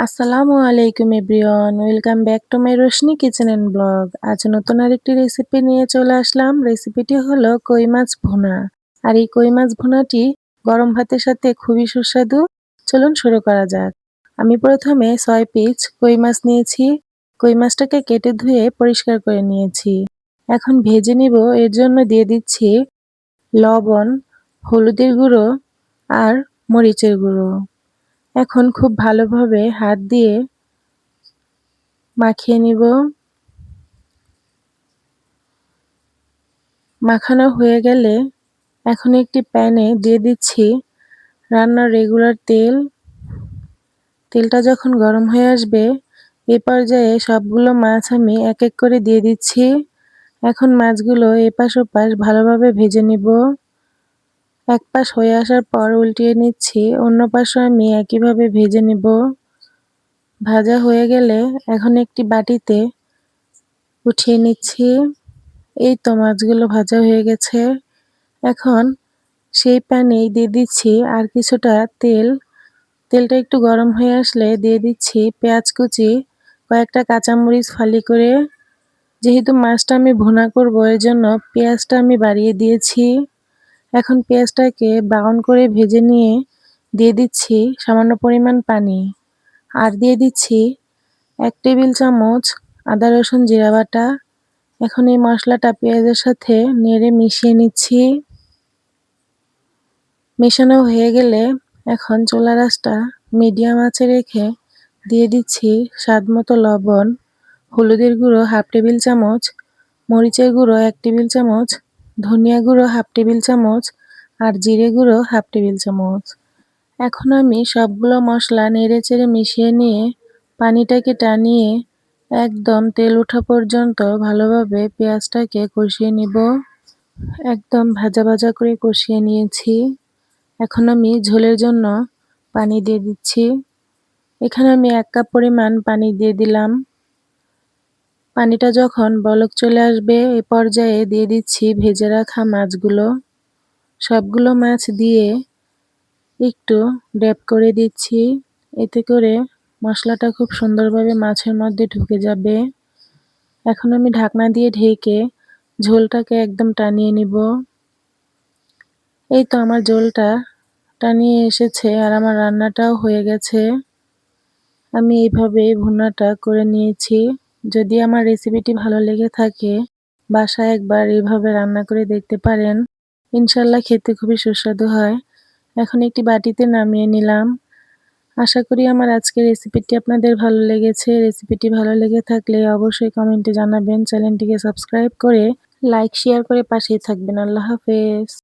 আসসালামু আলাইকুম everyone, welcome back to my Roshni kitchen and blog. আজ নতুন আরেকটি রেসিপি নিয়ে চলে আসলাম। রেসিপিটি হলো কই মাছ ভুনা। আর এই কই মাছ ভুনাটি গরম ভাতের সাথে খুবই সুস্বাদু। চলুন শুরু করা যাক। আমি প্রথমে 6 পিস কই মাছ নিয়েছি। কই মাছটাকে কেটে ধুয়ে পরিষ্কার করে নিয়েছি। এখন ভেজে নিব, এর জন্য দিয়ে দিচ্ছি লবণ, হলুদের গুঁড়ো আর মরিচের গুঁড়ো। এখন খুব ভালোভাবে হাত দিয়ে মাখিয়ে নিব। মাখানো হয়ে গেলে এখন একটি প্যানে দিয়ে দিচ্ছি রান্নার রেগুলার তেল। তেলটা যখন গরম হয়ে আসবে, এ পর্যায়ে সবগুলো মাছ আমি এক এক করে দিয়ে দিচ্ছি। এখন মাছগুলো এপাশ ওপাশ ভালোভাবে ভেজে নিব। এক পাশ হয়ে আসার পর উল্টিয়ে নিচ্ছি, অন্য পাশও আমি একইভাবে ভেজে নিব। ভাজা হয়ে গেলে এখন একটি বাটিতে উঠিয়ে নিচ্ছি। এই তো মাছগুলো ভাজা হয়ে গেছে। এখন সেই প্যানেই দিয়ে দিচ্ছি আর কিছুটা তেল। তেলটা একটু গরম হয়ে আসলে দিয়ে দিচ্ছি পেঁয়াজ কুচি, কয়েকটা কাঁচামরিচ ফালি করে। যেহেতু মাছটা আমি ভুনা করব, এর জন্য পেঁয়াজটা আমি বাড়িয়ে দিয়েছি। এখন পেঁয়াজটাকে ব্রাউন করে ভেজে নিয়ে দিয়ে দিচ্ছি সামান্য পরিমাণ পানি। আর দিয়ে দিচ্ছি 1 টেবিল চামচ আদা রসুন জিরা বাটা। এখন এই মশলাটা পেঁয়াজের সাথে নেড়ে মিশিয়ে নিচ্ছি। মেশানো হয়ে গেলে এখন চুলার আঁচটা মিডিয়াম আঁচে রেখে দিয়ে দিচ্ছি স্বাদমতো লবণ, হলুদের গুঁড়ো 1/2 টেবিল চামচ, মরিচের গুঁড়ো 1 টেবিল চামচ, ধনিয়া গুঁড়ো 1/2 টেবিল চামচ আর জিরে গুঁড়ো 1/2 টেবিল চামচ। এখন আমি সবগুলো মশলা নেড়েচেড়ে মিশিয়ে নিয়ে পানিটাকে টানিয়ে একদম তেল ওঠা পর্যন্ত ভালোভাবে পেঁয়াজটাকে কষিয়ে নিব। একদম ভাজা ভাজা করে কষিয়ে নিয়েছি। এখন আমি ঝোলের জন্য পানি দিয়ে দিচ্ছি। এখানে আমি 1 কাপ পরিমাণ পানি দিয়ে দিলাম। পানিটা যখন বলক চলে আসবে, এ পর্যায়ে দিয়ে দিচ্ছি ভেজে রাখা মাছগুলো। সবগুলো মাছ দিয়ে একটু ড্যাপ করে দিচ্ছি। এতে করে মশলাটা খুব সুন্দরভাবে মাছের মধ্যে ঢুকে যাবে। এখন আমি ঢাকনা দিয়ে ঢেকে ঝোলটাকে একদম টানিয়ে নিব। এই তো আমার ঝোলটা টানিয়ে এসেছে আর আমার রান্নাটাও হয়ে গেছে। আমি এইভাবে ভুনাটা করে নিয়েছি। যদি আমার রেসিপিটি ভালো লেগে থাকে, বাসায় একবার এভাবে রান্না করে দেখতে পারেন। ইনশাল্লাহ খেতে খুবই সুস্বাদু হয়। এখন একটি বাটিতে নামিয়ে নিলাম। আশা করি আমার আজকের রেসিপিটি আপনাদের ভালো লেগেছে। রেসিপিটি ভালো লেগে থাকলে অবশ্যই কমেন্টে জানাবেন। চ্যানেলটিকে সাবস্ক্রাইব করে লাইক শেয়ার করে পাশেই থাকবেন। আল্লাহ হাফেজ।